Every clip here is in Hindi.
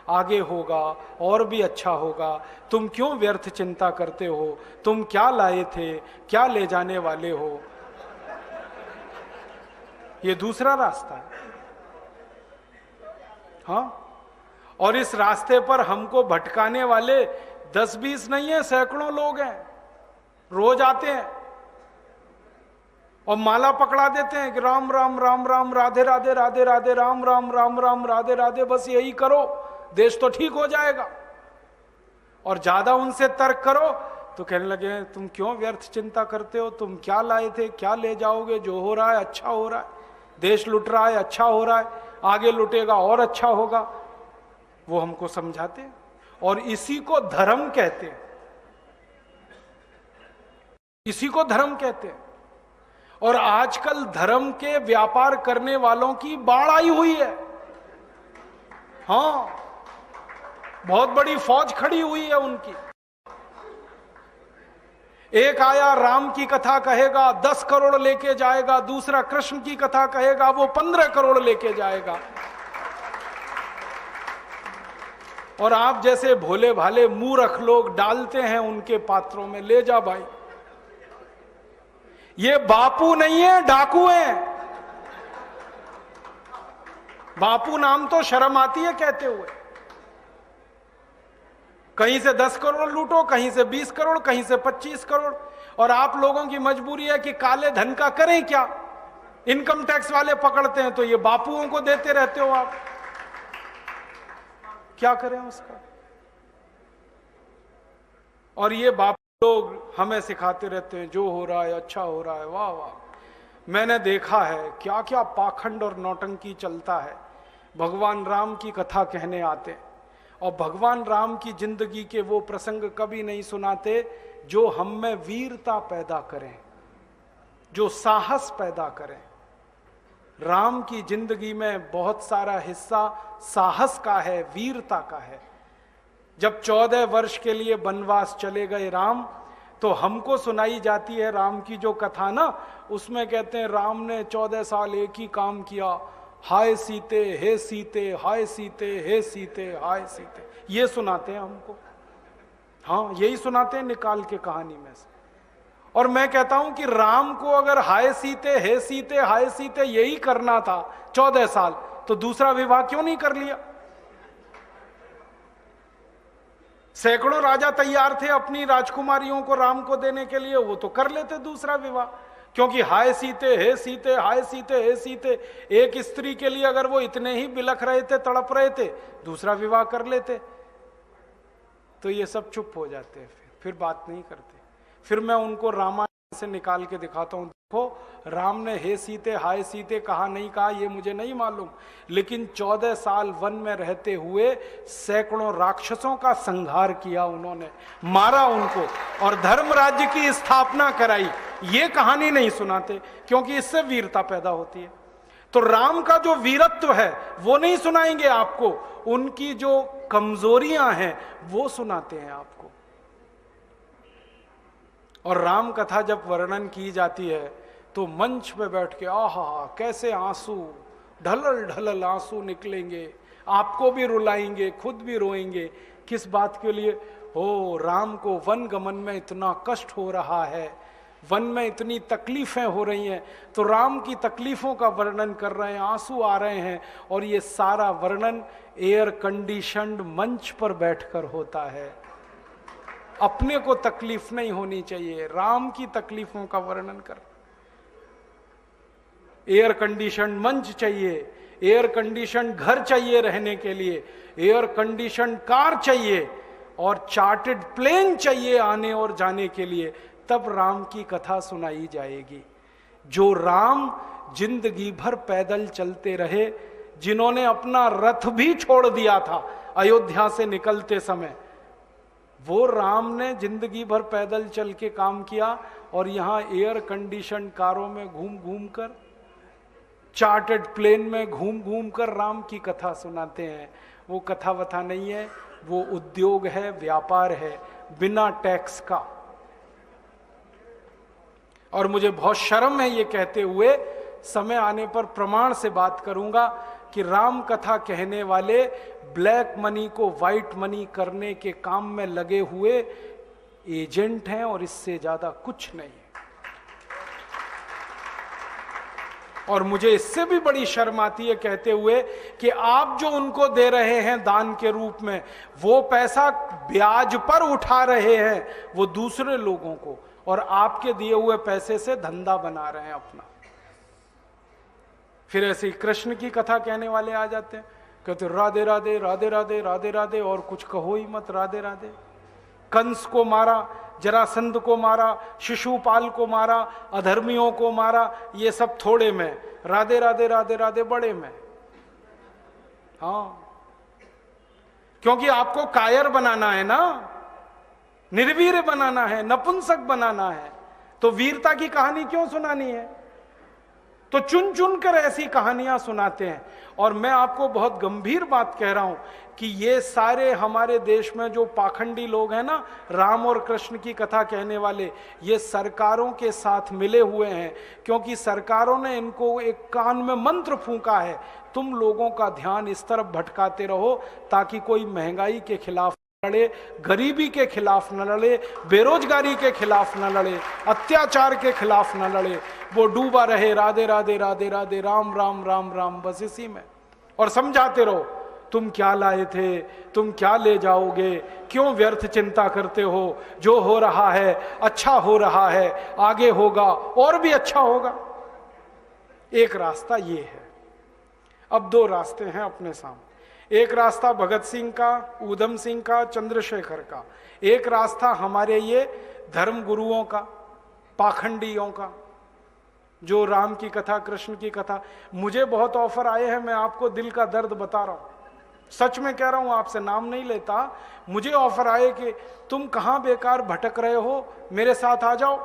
आगे होगा और भी अच्छा होगा, तुम क्यों व्यर्थ चिंता करते हो, तुम क्या लाए थे, क्या ले जाने वाले हो। ये दूसरा रास्ता है। हाँ, और इस रास्ते पर हमको भटकाने वाले 10-20 नहीं है, सैकड़ों लोग हैं, रोज आते हैं और माला पकड़ा देते हैं कि राम राम राम राम, राधे राधे राधे राधे, राम राम राम राम, राधे राधे, बस यही करो देश तो ठीक हो जाएगा। और ज्यादा उनसे तर्क करो तो कहने लगे तुम क्यों व्यर्थ चिंता करते हो, तुम क्या लाए थे, क्या ले जाओगे, जो हो रहा है अच्छा हो रहा है, देश लुट रहा है अच्छा हो रहा है, आगे लुटेगा और अच्छा होगा। वो हमको समझाते हैं और इसी को धर्म कहते हैं, इसी को धर्म कहते हैं। और आजकल धर्म के व्यापार करने वालों की बाढ़ आई हुई है। हाँ, बहुत बड़ी फौज खड़ी हुई है उनकी। एक आया राम की कथा कहेगा 10 करोड़ लेके जाएगा, दूसरा कृष्ण की कथा कहेगा वो 15 करोड़ लेके जाएगा। और आप जैसे भोले भाले मूर्ख लोग डालते हैं उनके पात्रों में, ले जा भाई। ये बापू नहीं है, डाकू है। बापू नाम तो शर्म आती है कहते हुए। कहीं से 10 करोड़ लूटो, कहीं से 20 करोड़, कहीं से 25 करोड़। और आप लोगों की मजबूरी है कि काले धन का करें क्या, इनकम टैक्स वाले पकड़ते हैं तो ये बापुओं को देते रहते हो आप, क्या करें उसका। और ये बापू लोग हमें सिखाते रहते हैं जो हो रहा है अच्छा हो रहा है, वाह वाह। मैंने देखा है क्या क्या पाखंड और नौटंकी चलता है। भगवान राम की कथा कहने आते हैं और भगवान राम की जिंदगी के वो प्रसंग कभी नहीं सुनाते जो हम में वीरता पैदा करें, जो साहस पैदा करें। राम की जिंदगी में बहुत सारा हिस्सा साहस का है, वीरता का है। जब 14 वर्ष के लिए वनवास चले गए राम, तो हमको सुनाई जाती है राम की जो कथा ना, उसमें कहते हैं राम ने 14 साल एक ही काम किया, हाय सीते हे सीते, हाय सीते हे सीते, हाय सीते, ये सुनाते हैं हमको। हाँ, यही सुनाते हैं निकाल के कहानी में से। और मैं कहता हूं कि राम को अगर हाय सीते हे सीते हाय सीते यही करना था 14 साल, तो दूसरा विवाह क्यों नहीं कर लिया। सैकड़ों राजा तैयार थे अपनी राजकुमारियों को राम को देने के लिए, वो तो कर लेते दूसरा विवाह। क्योंकि हाय सीते हे सीते, हाय सीते हे सीते, एक स्त्री के लिए अगर वो इतने ही बिलख रहे थे, तड़प रहे थे, दूसरा विवाह कर लेते। तो ये सब चुप हो जाते हैं, फिर बात नहीं करते। फिर मैं उनको रामायण से निकाल के दिखाता हूं, देखो राम ने हे सीते हाय सीते कहा नहीं कहा ये मुझे नहीं मालूम, लेकिन 14 साल वन में रहते हुए सैकड़ों राक्षसों का संहार किया उन्होंने, मारा उनको और धर्म राज्य की स्थापना कराई। ये कहानी नहीं सुनाते क्योंकि इससे वीरता पैदा होती है। तो राम का जो वीरत्व है वो नहीं सुनाएंगे आपको, उनकी जो कमजोरियां हैं वो सुनाते हैं आपको। और राम कथा जब वर्णन की जाती है तो मंच पे बैठ के आहा कैसे आंसू, ढलल ढलल आंसू निकलेंगे, आपको भी रुलाएंगे, खुद भी रोएंगे। किस बात के लिए? हो, राम को वन गमन में इतना कष्ट हो रहा है, वन में इतनी तकलीफें हो रही हैं, तो राम की तकलीफों का वर्णन कर रहे हैं, आंसू आ रहे हैं। और ये सारा वर्णन एयर कंडीशनड मंच पर बैठकर होता है। अपने को तकलीफ नहीं होनी चाहिए, राम की तकलीफों का वर्णन कर। एयर कंडीशन मंच चाहिए, एयर कंडीशन घर चाहिए रहने के लिए, एयर कंडीशन कार चाहिए और चार्टर्ड प्लेन चाहिए आने और जाने के लिए, तब राम की कथा सुनाई जाएगी। जो राम जिंदगी भर पैदल चलते रहे, जिन्होंने अपना रथ भी छोड़ दिया था अयोध्या से निकलते समय, वो राम ने जिंदगी भर पैदल चल के काम किया और यहां एयर कंडीशन कारों में घूम घूम कर, चार्टर्ड प्लेन में घूम घूम कर राम की कथा सुनाते हैं। वो कथा वथा नहीं है, वो उद्योग है, व्यापार है, बिना टैक्स का। और मुझे बहुत शर्म है ये कहते हुए, समय आने पर प्रमाण से बात करूंगा कि राम कथा कहने वाले ब्लैक मनी को व्हाइट मनी करने के काम में लगे हुए एजेंट हैं और इससे ज्यादा कुछ नहीं है। और मुझे इससे भी बड़ी शर्म आती है कहते हुए कि आप जो उनको दे रहे हैं दान के रूप में, वो पैसा ब्याज पर उठा रहे हैं वो दूसरे लोगों को, और आपके दिए हुए पैसे से धंधा बना रहे हैं अपना। फिर ऐसे ही कृष्ण की कथा कहने वाले आ जाते हैं, कहते राधे राधे राधे राधे राधे राधे, और कुछ कहो ही मत, राधे राधे। कंस को मारा, जरासंध को मारा, शिशुपाल को मारा, अधर्मियों को मारा, ये सब थोड़े में, राधे राधे राधे राधे बड़े में। हाँ, क्योंकि आपको कायर बनाना है ना, निर्वीर बनाना है, नपुंसक बनाना है, तो वीरता की कहानी क्यों सुनानी है? तो चुन चुन कर ऐसी कहानियां सुनाते हैं। और मैं आपको बहुत गंभीर बात कह रहा हूं कि ये सारे हमारे देश में जो पाखंडी लोग हैं ना, राम और कृष्ण की कथा कहने वाले, ये सरकारों के साथ मिले हुए हैं, क्योंकि सरकारों ने इनको एक कान में मंत्र फूंका है, तुम लोगों का ध्यान इस तरफ भटकाते रहो ताकि कोई महंगाई के खिलाफ लड़े, गरीबी के खिलाफ न लड़े, बेरोजगारी के खिलाफ न लड़े, अत्याचार के खिलाफ न लड़े, वो डूबा रहे राधे राधे राधे राधे राम राम राम राम, बस इसी में। और समझाते रहो, तुम क्या लाए थे, तुम क्या ले जाओगे, क्यों व्यर्थ चिंता करते हो, जो हो रहा है अच्छा हो रहा है, आगे होगा और भी अच्छा होगा। एक रास्ता ये है। अब दो रास्ते हैं अपने सामने, एक रास्ता भगत सिंह का, ऊधम सिंह का, चंद्रशेखर का, एक रास्ता हमारे ये धर्म गुरुओं का, पाखंडियों का, जो राम की कथा, कृष्ण की कथा। मुझे बहुत ऑफर आए हैं, मैं आपको दिल का दर्द बता रहा हूं, सच में कह रहा हूं, आपसे नाम नहीं लेता। मुझे ऑफर आए कि तुम कहां बेकार भटक रहे हो, मेरे साथ आ जाओ।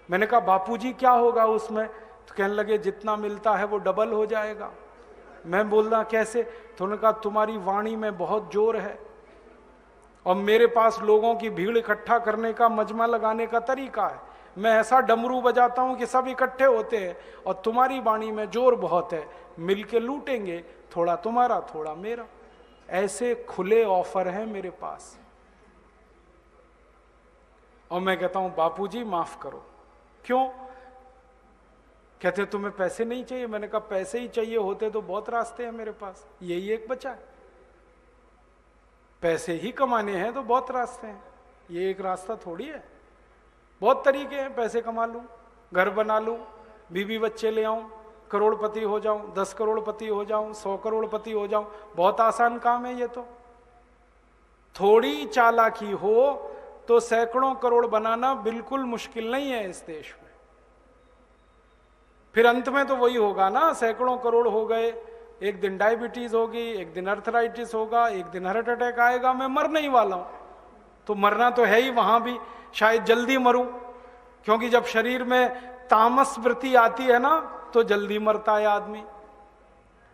मैंने कहा बापूजी क्या होगा उसमें? तो कहने लगे जितना मिलता है वो डबल हो जाएगा। मैं बोल रहा कैसे? तो उन्होंने कहा तुम्हारी वाणी में बहुत जोर है और मेरे पास लोगों की भीड़ इकट्ठा करने का, मजमा लगाने का तरीका है। मैं ऐसा डमरू बजाता हूं कि सब इकट्ठे होते हैं, और तुम्हारी वाणी में जोर बहुत है, मिलके लूटेंगे, थोड़ा तुम्हारा थोड़ा मेरा। ऐसे खुले ऑफर हैं मेरे पास। और मैं कहता हूं बापूजी माफ करो। क्यों? कहते तुम्हें पैसे नहीं चाहिए। मैंने कहा पैसे ही चाहिए होते तो बहुत रास्ते हैं मेरे पास, यही एक बचा है। पैसे ही कमाने हैं तो बहुत रास्ते हैं, ये एक रास्ता थोड़ी है। बहुत तरीके हैं, पैसे कमा लूं, घर बना लूं, बीवी बच्चे ले आऊं, करोड़पति हो जाऊं, 10 करोड़पति हो जाऊं, 100 करोड़पति हो जाऊं। बहुत आसान काम है ये तो। थोड़ी चालाकी हो तो सैकड़ों करोड़ बनाना बिल्कुल मुश्किल नहीं है इस देश में। फिर अंत में तो वही होगा ना, सैकड़ों करोड़ हो गए, एक दिन डायबिटीज होगी, एक दिन अर्थराइटिस होगा, एक दिन हार्ट अटैक आएगा, मैं मरने ही वाला हूं। तो मरना तो है ही, वहां भी शायद जल्दी मरूं, क्योंकि जब शरीर में तामस वृत्ति आती है ना तो जल्दी मरता है आदमी।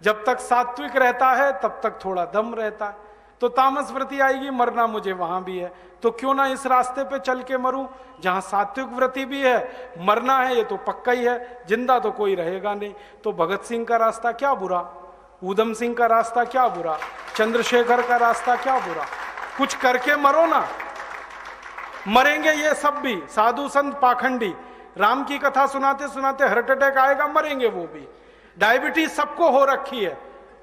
जब तक सात्विक रहता है तब तक थोड़ा दम रहता है, तो तामस वृत्ति आएगी, मरना मुझे वहां भी है। तो क्यों ना इस रास्ते पे चल के मरूं जहां सात्विक वृत्ति भी है, मरना है ये तो पक्का ही है, जिंदा तो कोई रहेगा नहीं। तो भगत सिंह का रास्ता क्या बुरा, ऊधम सिंह का रास्ता क्या बुरा, चंद्रशेखर का रास्ता क्या बुरा? कुछ करके मरो ना। मरेंगे ये सब भी, साधु संत पाखंडी, राम की कथा सुनाते सुनाते हार्ट अटैक आएगा, मरेंगे वो भी। डायबिटीज सबको हो रखी है,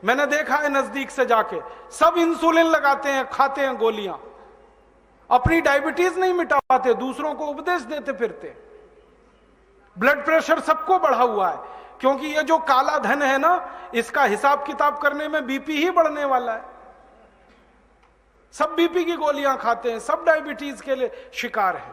मैंने देखा है नजदीक से जाके, सब इंसुलिन लगाते हैं, खाते हैं गोलियां, अपनी डायबिटीज नहीं मिटा पाते, दूसरों को उपदेश देते फिरते। ब्लड प्रेशर सबको बढ़ा हुआ है, क्योंकि ये जो काला धन है ना, इसका हिसाब किताब करने में बीपी ही बढ़ने वाला है। सब बीपी की गोलियां खाते हैं, सब डायबिटीज के लिए शिकार है,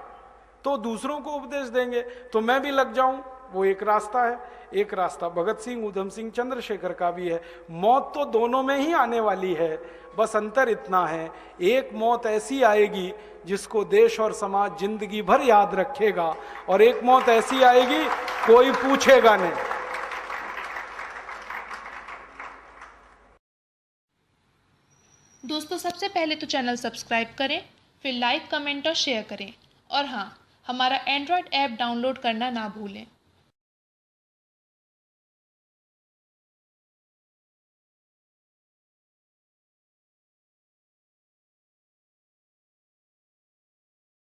तो दूसरों को उपदेश देंगे तो मैं भी लग जाऊं, वो एक रास्ता है। एक रास्ता भगत सिंह, ऊधम सिंह, चंद्रशेखर का भी है। मौत तो दोनों में ही आने वाली है, बस अंतर इतना है, एक मौत ऐसी आएगी जिसको देश और समाज जिंदगी भर याद रखेगा, और एक मौत ऐसी आएगी कोई पूछेगा नहीं। दोस्तों, सबसे पहले तो चैनल सब्सक्राइब करें, फिर लाइक, कमेंट और शेयर करें, और हाँ, हमारा एंड्रॉयड ऐप डाउनलोड करना ना भूलें।